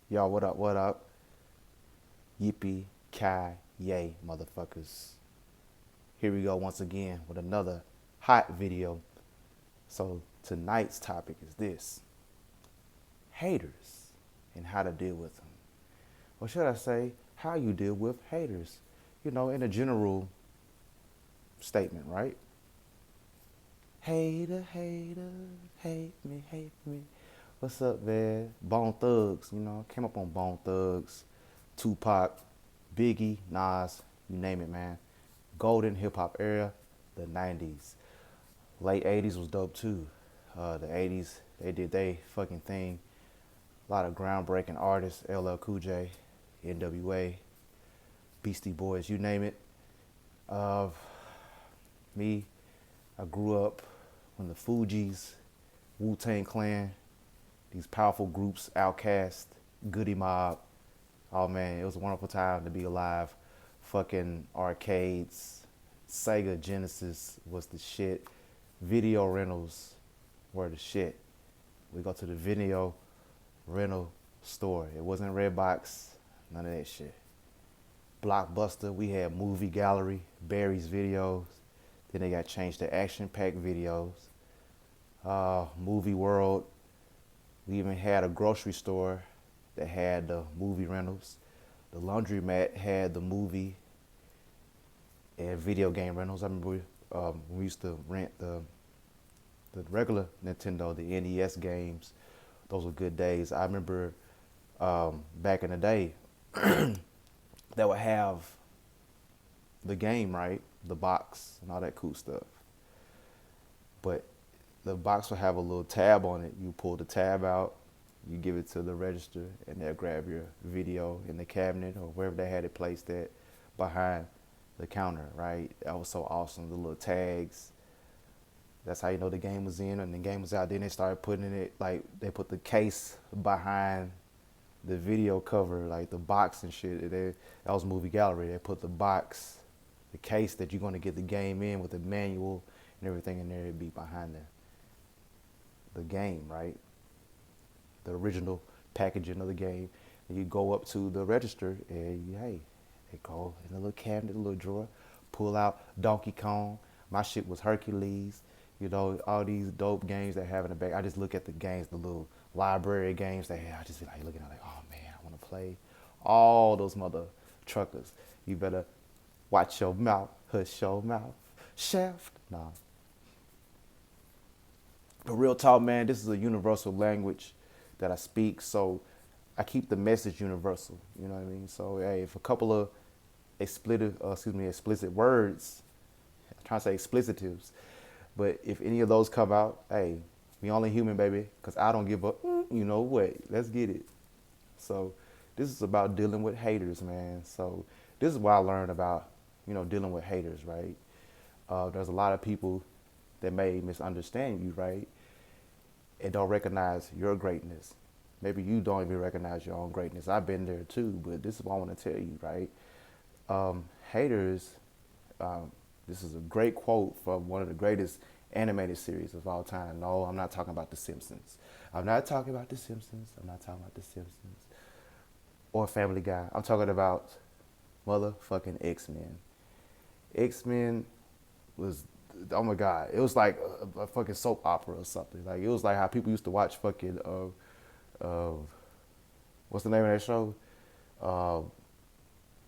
Y'all, what up, what up? Yippee, ki, yay, motherfuckers. Here we go once again with another hot video. So tonight's topic is this: haters and how to deal with them. Or should I say, how you deal with haters? You know, in a general statement, right? Hater, hater, hate me, hate me. What's up, man? Bone Thugs, came up on Bone Thugs, Tupac, Biggie, Nas, you name it, man. Golden hip hop era, the 90s. Late 80s was dope too. The 80s, they did they fucking thing. A lot of groundbreaking artists, LL Cool J, NWA, Beastie Boys, you name it. Uh, Me, I grew up when the Fugees, Wu-Tang Clan, these powerful groups, Outkast, Goody Mob. Oh man, it was a wonderful time to be alive. Fucking arcades, Sega Genesis was the shit. Video rentals were the shit. We go to the video rental store. It wasn't Redbox, none of that shit. Blockbuster, we had Movie Gallery, Barry's Videos. Then they got changed to Action Pack Videos. Movie World. We even had a grocery store that had the movie rentals. The laundromat had the movie and video game rentals. I remember we used to rent the regular Nintendo, the NES games. Those were good days. I remember back in the day, that would have the game, right? The box and all that cool stuff. But the box will have a little tab on it. You pull the tab out, you give it to the register, and they'll grab your video in the cabinet or wherever they had it placed at behind the counter, right? That was so awesome. The little tags. That's how you know the game was in and the game was out. Then they started putting it, like, they put the case behind the video cover, like the box and shit. That was Movie Gallery. They put the box, the case that you're going to get the game in with the manual and everything in there. It'd be behind the game, right? The original packaging of the game. And you go up to the register and they go in a little cabinet, a little drawer, pull out Donkey Kong. My shit was Hercules. You know, all these dope games they have in the back. I just look at the games, the little library games they have. I just be like looking at it like, oh man, I want to play all those mother truckers. You better watch your mouth, hush your mouth, shaft. Nah. But real talk, man, this is a universal language that I speak. So I keep the message universal. You know what I mean? So hey, if a couple of explicit words, I'm trying to say explicitives, but if any of those come out, hey, we only human, baby, because I don't give up. You know what? Let's get it. So this is about dealing with haters, man. So this is what I learned about, dealing with haters, right? There's a lot of people that may misunderstand you, right? And don't recognize your greatness. Maybe you don't even recognize your own greatness. I've been there too, but this is what I want to tell you, right? Haters, this is a great quote from one of the greatest animated series of all time. No, I'm not talking about The Simpsons. I'm not talking about The Simpsons. I'm not talking about The Simpsons or Family Guy. I'm talking about motherfucking X-Men. X-Men was, oh my God, it was like a fucking soap opera or something. Like, it was like how people used to watch fucking, what's the name of that show? Uh,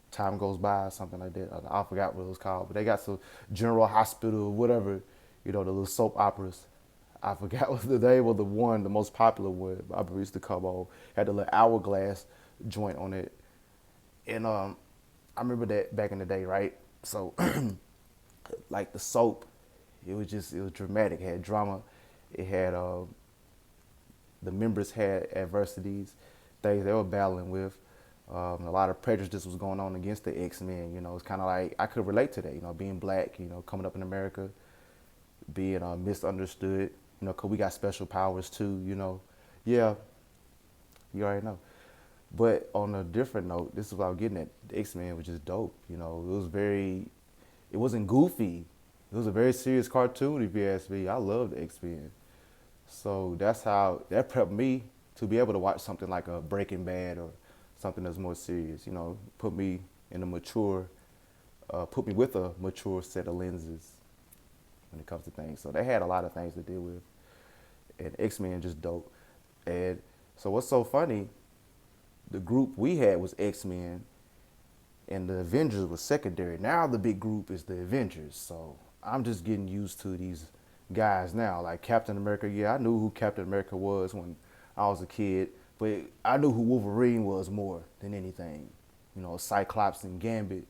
Time Goes By or something like that. I forgot what it was called, but they got some General Hospital, whatever, the little soap operas. I forgot what the name of the most popular one I used to come on. Had the little hourglass joint on it. And I remember that back in the day, right? So, like the soap, it was dramatic. It had drama. It had, the members had adversities, things they were battling with. A lot of prejudice was going on against the X-Men. It's kind of like I could relate to that. Being black, coming up in America, being misunderstood. Cause we got special powers too. Yeah, you already know. But on a different note, this is what I'm getting at. The X-Men was just dope. It wasn't goofy. It was a very serious cartoon. If you ask me, I love the X-Men. So that's how that prepped me to be able to watch something like a Breaking Bad or something that's more serious. Put me in a mature, put me with a mature set of lenses when it comes to things. So they had a lot of things to deal with, and X-Men just dope. And so what's so funny? The group we had was X-Men, and the Avengers was secondary. Now the big group is the Avengers. So I'm just getting used to these guys now. Like Captain America, yeah, I knew who Captain America was when I was a kid, but I knew who Wolverine was more than anything. Cyclops and Gambit,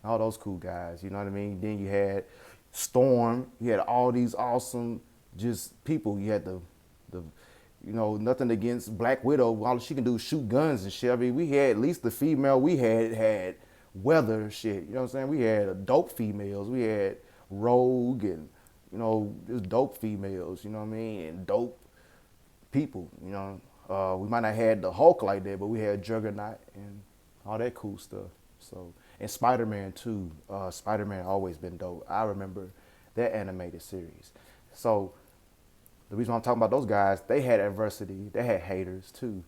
all those cool guys. You know what I mean? Then you had Storm. You had all these awesome just people. You had the nothing against Black Widow. All she can do is shoot guns and shit. I mean, we had at least the female we had weather shit. You know what I'm saying? We had dope females. We had Rogue and just dope females. You know what I mean? And dope people. We might not have had the Hulk like that, but we had Juggernaut and all that cool stuff. So and Spider-Man too. Spider-Man always been dope. I remember that animated series. So the reason I'm talking about those guys, they had adversity, they had haters too,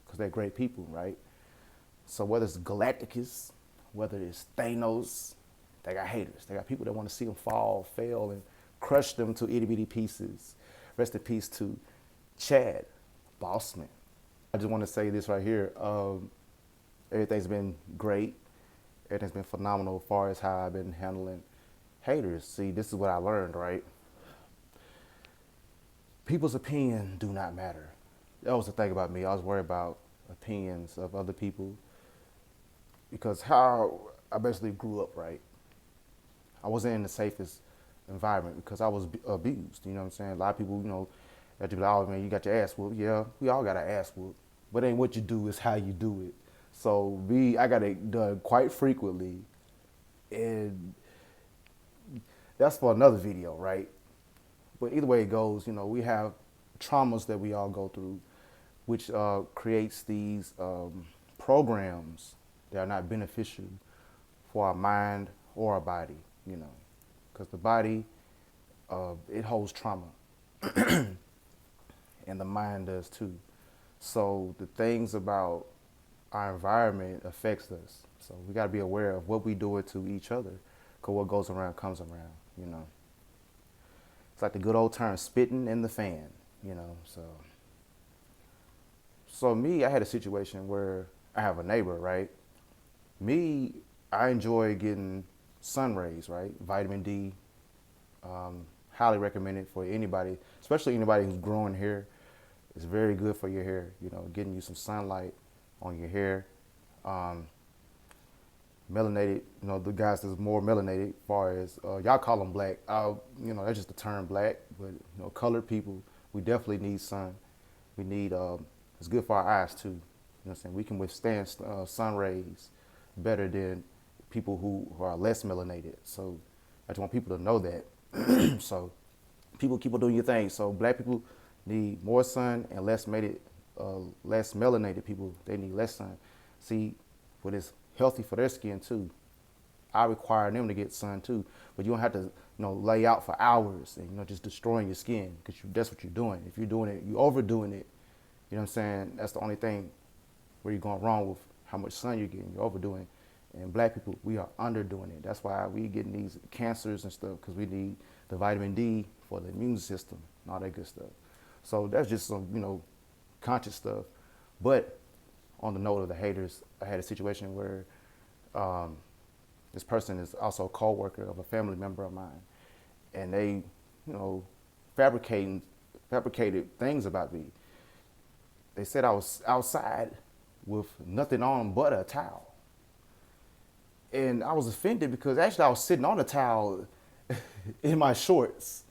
because they're great people, right? So whether it's Galacticus, whether it's Thanos, they got haters. They got people that want to see them fall, fail, and crush them to itty bitty pieces. Rest in peace to Chad Bossman. I just want to say this right here. Everything's been great. Everything's been phenomenal as far as how I've been handling haters. See, this is what I learned, right? People's opinion do not matter. That was the thing about me. I was worried about opinions of other people because how I basically grew up, right? I wasn't in the safest environment because I was abused. You know what I'm saying? A lot of people, that you be like, oh man, you got your ass whooped. Yeah, we all got our ass whooped. But ain't what you do, is how you do it. So I got it done quite frequently. And that's for another video, right? But either way it goes, we have traumas that we all go through, which creates these programs that are not beneficial for our mind or our body, because the body, it holds trauma, and the mind does too. So the things about our environment affects us. So we got to be aware of what we do it to each other, because what goes around comes around, It's like the good old term, spitting in the fan, So me, I had a situation where I have a neighbor, right? Me, I enjoy getting sun rays, right? Vitamin D, highly recommended for anybody, especially anybody who's growing hair. It's very good for your hair, getting you some sunlight on your hair. Melanated, the guys that's more melanated, as far as y'all call them black. That's just the term black, but colored people, we definitely need sun. We need it's good for our eyes too. You know what I'm saying? We can withstand sun rays better than people who are less melanated. So I just want people to know that. So people keep on doing your thing. So black people need more sun, and less melanated people, they need less sun. See, what is healthy for their skin too, I require them to get sun too. But you don't have to, lay out for hours and just destroying your skin, because that's what you're doing. If you're doing it, you're overdoing it. You know what I'm saying? That's the only thing where you're going wrong with how much sun you're getting. You're overdoing. And black people, we are underdoing it. That's why we getting these cancers and stuff, because we need the vitamin D for the immune system and all that good stuff. So that's just some, conscious stuff. But on the note of the haters, I had a situation where this person is also a co-worker of a family member of mine, and they, fabricated things about me. They said I was outside with nothing on but a towel. And I was offended because actually I was sitting on a towel in my shorts.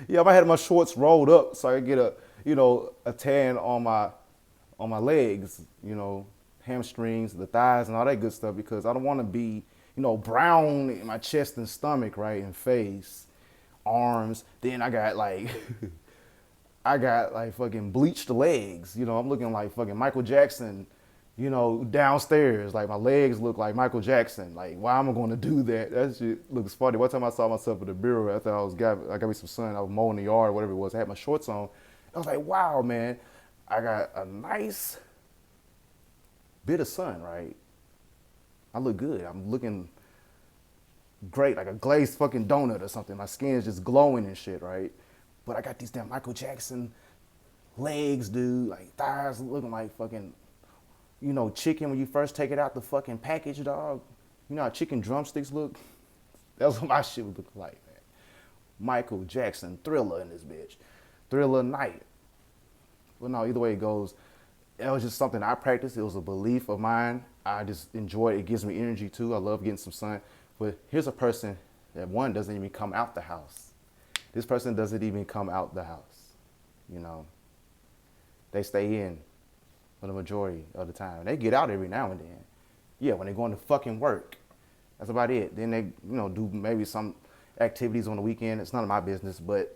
Yeah, I had my shorts rolled up so I could get a tan on my legs, hamstrings, the thighs, and all that good stuff, because I don't want to be, brown in my chest and stomach, right, and face, arms. Then I got like, fucking bleached legs. I'm looking like fucking Michael Jackson, downstairs. Like my legs look like Michael Jackson. Like, why am I going to do that? That shit looks funny. One time I saw myself in the mirror, I thought I got me some sun. I was mowing the yard or whatever it was. I had my shorts on. I was like, wow, man. I got a nice bit of sun, right? I look good. I'm looking great, like a glazed fucking donut or something. My skin is just glowing and shit, right? But I got these damn Michael Jackson legs, dude, like thighs looking like fucking, chicken when you first take it out the fucking package, dog. You know how chicken drumsticks look? That's what my shit would look like, man. Michael Jackson, Thriller in this bitch. Thriller night. Well, no, either way it goes, it was just something I practiced. It was a belief of mine. I just enjoy it. It gives me energy too. I love getting some sun. But here's a person that one doesn't even come out the house. This person doesn't even come out the house. You know, they stay in for the majority of the time. They get out every now and then. Yeah, when they're going to fucking work. That's about it. Then they, do maybe some activities on the weekend. It's none of my business. But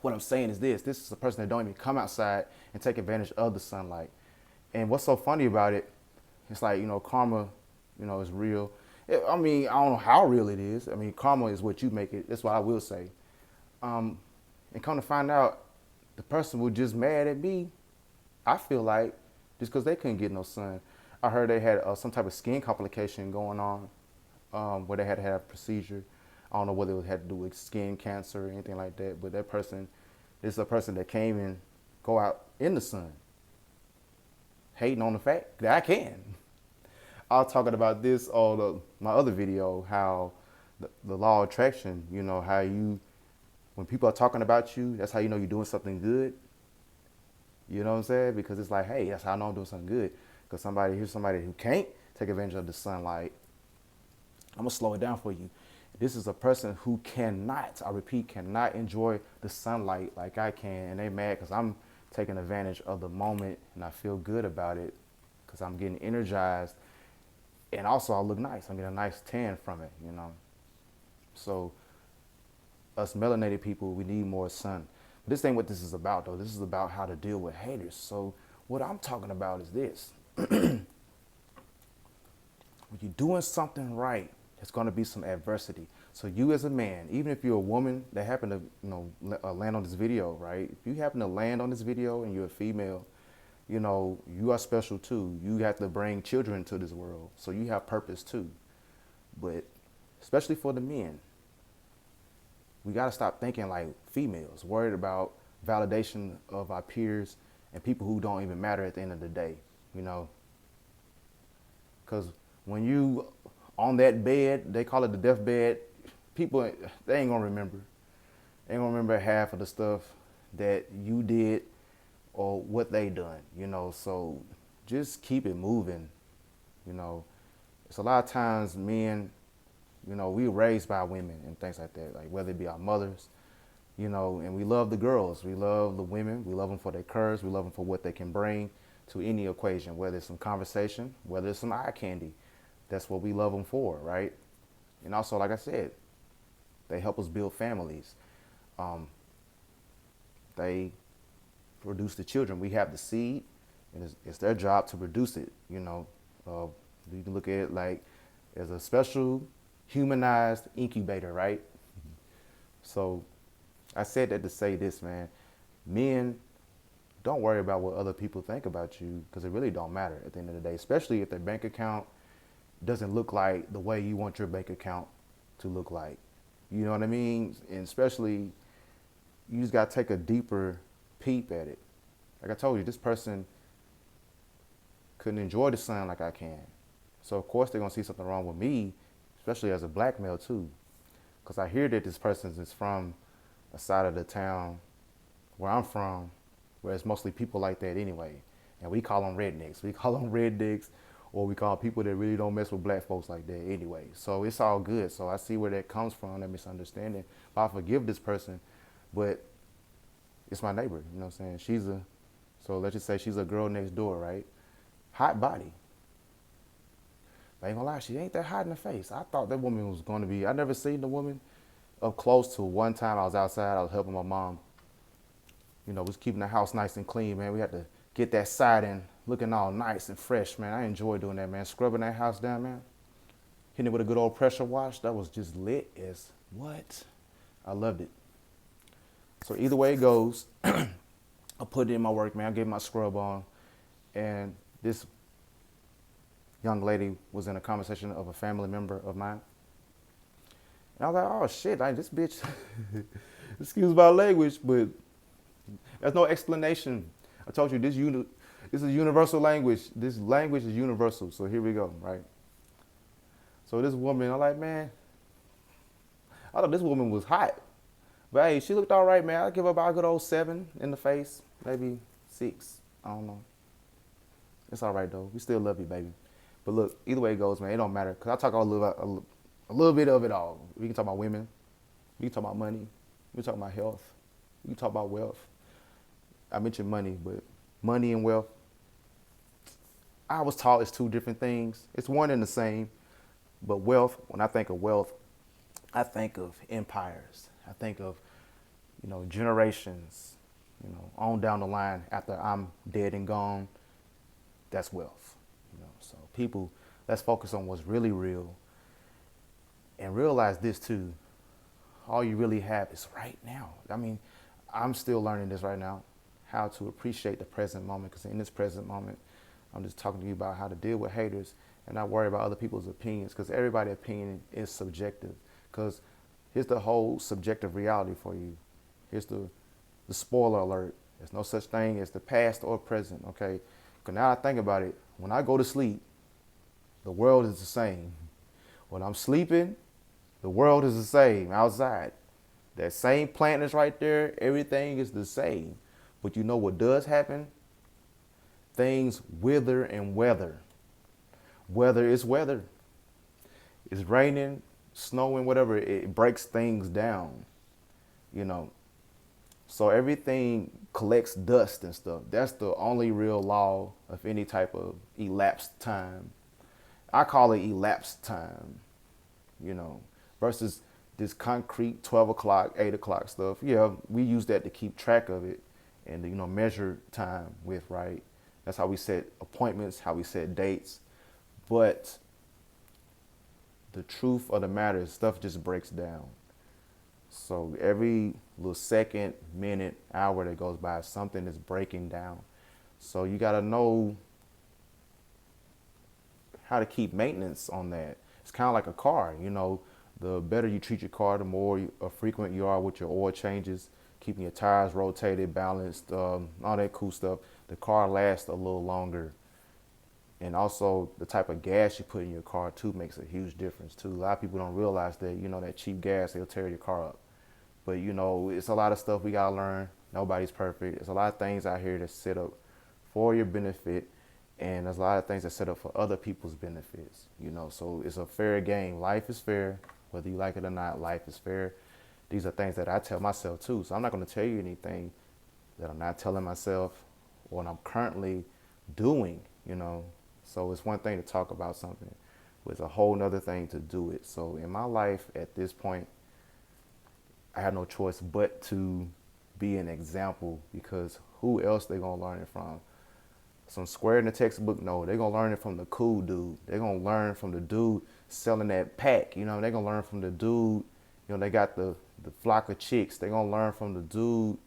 what I'm saying is this. This is a person that don't even come outside and take advantage of the sunlight. And what's so funny about it, it's like, karma, is real. I mean, I don't know how real it is. I mean, karma is what you make it. That's what I will say. And come to find out, the person was just mad at me, I feel like, just because they couldn't get no sun. I heard they had some type of skin complication going on, where they had to have a procedure. I don't know whether it had to do with skin cancer or anything like that, but that person is a person that came and go out in the sun, hating on the fact that I can. I was talking about this on my other video, how the law of attraction, how when people are talking about you, that's how you know you're doing something good. You know what I'm saying? Because it's like, hey, that's how I know I'm doing something good. Because here's somebody who can't take advantage of the sunlight. I'm going to slow it down for you. This is a person who cannot, I repeat, cannot enjoy the sunlight like I can. And they mad because I'm taking advantage of the moment and I feel good about it because I'm getting energized. And also I look nice. I'm getting a nice tan from it, So us melanated people, we need more sun. But this ain't what this is about, though. This is about how to deal with haters. So what I'm talking about is this. When you're doing something right, there's going to be some adversity. So you as a man, even if you're a woman that happen to land on this video, right? If you happen to land on this video and you're a female, you are special too. You have to bring children to this world. So you have purpose too. But especially for the men, we got to stop thinking like females, worried about validation of our peers and people who don't even matter at the end of the day, Because when you on that bed, they call it the deathbed, people, they ain't going to remember. They ain't going to remember half of the stuff that you did or what they done, So just keep it moving, It's a lot of times men, we were raised by women and things like that, like whether it be our mothers, and we love the girls. We love the women. We love them for their courage. We love them for what they can bring to any equation, whether it's some conversation, whether it's some eye candy. That's what we love them for, right? And also, like I said, they help us build families. They produce the children. We have the seed, and it's their job to produce it, You can look at it like as a special humanized incubator, right? So I said that to say this, man. Men, don't worry about what other people think about you because it really don't matter at the end of the day, especially if their bank account doesn't look like the way you want your bank account to look like. You know what I mean? And especially, you just got to take a deeper peep at it. Like I told you, this person couldn't enjoy the sun like I can. So of course they're going to see something wrong with me, especially as a black male too. Because I hear that this person is from a side of the town where I'm from, where it's mostly people like that anyway. And we call them rednecks. We call them rednecks, or we call people that really don't mess with black folks like that anyway. So it's all good. So I see where that comes from, that misunderstanding. I forgive this person, but it's my neighbor, you know what I'm saying? So let's just say she's a girl next door, right? Hot body. I ain't gonna lie, she ain't that hot in the face. I thought that woman was gonna be, I never seen the woman up close to one time I was outside, I was helping my mom. Was keeping the house nice and clean, man. We had to get that siding looking all nice and fresh, man. I enjoy doing that, man. Scrubbing that house down, man. Hitting it with a good old pressure wash. That was just lit as what? I loved it. So either way it goes, I put in my work, man. I gave my scrub on, and this young lady was in a conversation of a family member of mine, and I was like, oh shit, like this bitch. Excuse my language, but there's no explanation. I told you this is universal language. This language is universal. So here we go, right? So this woman, I'm like, man, I thought this woman was hot. But hey, she looked all right, man. I'll give her about a good old 7 in the face, maybe 6. I don't know. It's all right though. We still love you, baby. But look, either way it goes, man, it don't matter. Cause I talk a little bit of it all. We can talk about women. We can talk about money. We can talk about health. We can talk about wealth. I mentioned money, but money and wealth, I was taught it's 2 different things. It's one and the same. But wealth, when I think of wealth, I think of empires. I think of, generations, on down the line after I'm dead and gone. That's wealth. So people, let's focus on what's really real and realize this too. All you really have is right now. I mean, I'm still learning this right now, how to appreciate the present moment, because in this present moment, I'm just talking to you about how to deal with haters and not worry about other people's opinions, because everybody's opinion is subjective. Because here's the whole subjective reality for you. Here's the spoiler alert. There's no such thing as the past or present, okay? Because now I think about it, when I go to sleep, the world is the same. When I'm sleeping, the world is the same outside. That same plant is right there. Everything is the same. But you know what does happen? Things wither and weather. Weather is weather. It's raining, snowing, whatever. It breaks things down, you know. So everything collects dust and stuff. That's the only real law of any type of elapsed time. I call it elapsed time, versus this concrete 12 o'clock, 8 o'clock stuff. Yeah, we use that to keep track of it and, measure time with, right? That's how we set appointments, how we set dates. But the truth of the matter is stuff just breaks down. So every little second, minute, hour that goes by, something is breaking down. So you got to know how to keep maintenance on that. It's kind of like a car, the better you treat your car, the more frequent you are with your oil changes, keeping your tires rotated, balanced, all that cool stuff. The car lasts a little longer. And also the type of gas you put in your car too makes a huge difference too. A lot of people don't realize that, that cheap gas, it'll tear your car up. But it's a lot of stuff we gotta learn. Nobody's perfect. There's a lot of things out here that's set up for your benefit, and there's a lot of things that's set up for other people's benefits. So it's a fair game. Life is fair, whether you like it or not. Life is fair. These are things that I tell myself too. So I'm not gonna tell you anything that I'm not telling myself or what I'm currently doing. So it's one thing to talk about something, but it's a whole nother thing to do it. So in my life at this point, I have no choice but to be an example, because who else they gonna learn it from? Some square in the textbook? No, they gonna learn it from the cool dude. They gonna learn from the dude selling that pack. They gonna learn from the dude. They got the flock of chicks. They gonna learn from the dude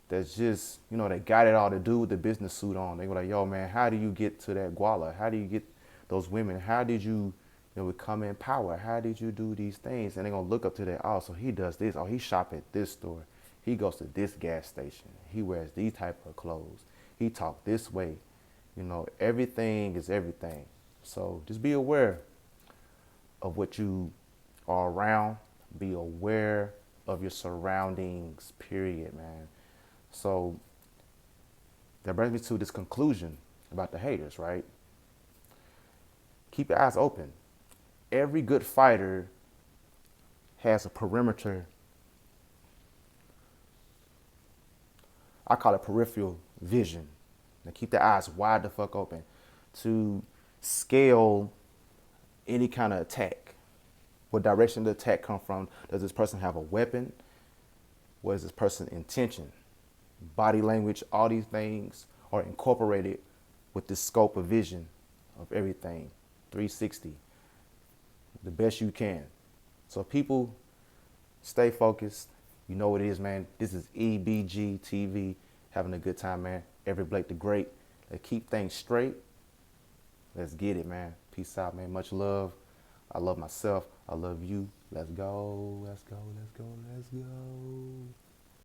that's just, they got it all, to do with the business suit on. They go like, yo, man, how do you get to that guala? How do you get those women? How did you, become in power? How did you do these things? And they're going to look up to that. Oh, so he does this. Oh, he shop at this store. He goes to this gas station. He wears these type of clothes. He talk this way. Everything is everything. So just be aware of what you are around. Be aware of your surroundings, period, man. So that brings me to this conclusion about the haters, right? Keep your eyes open. Every good fighter has a perimeter. I call it peripheral vision. Now keep the eyes wide the fuck open to scale any kind of attack. What direction the attack come from? Does this person have a weapon? What is this person's intention? Body language, all these things are incorporated with this scope of vision of everything, 360, the best you can. So people, stay focused. You know what it is, man. This is EBG TV, having a good time, man. Every Blake the Great. Let's keep things straight. Let's get it, man. Peace out, man. Much love. I love myself. I love you. Let's go. Let's go. Let's go. Let's go.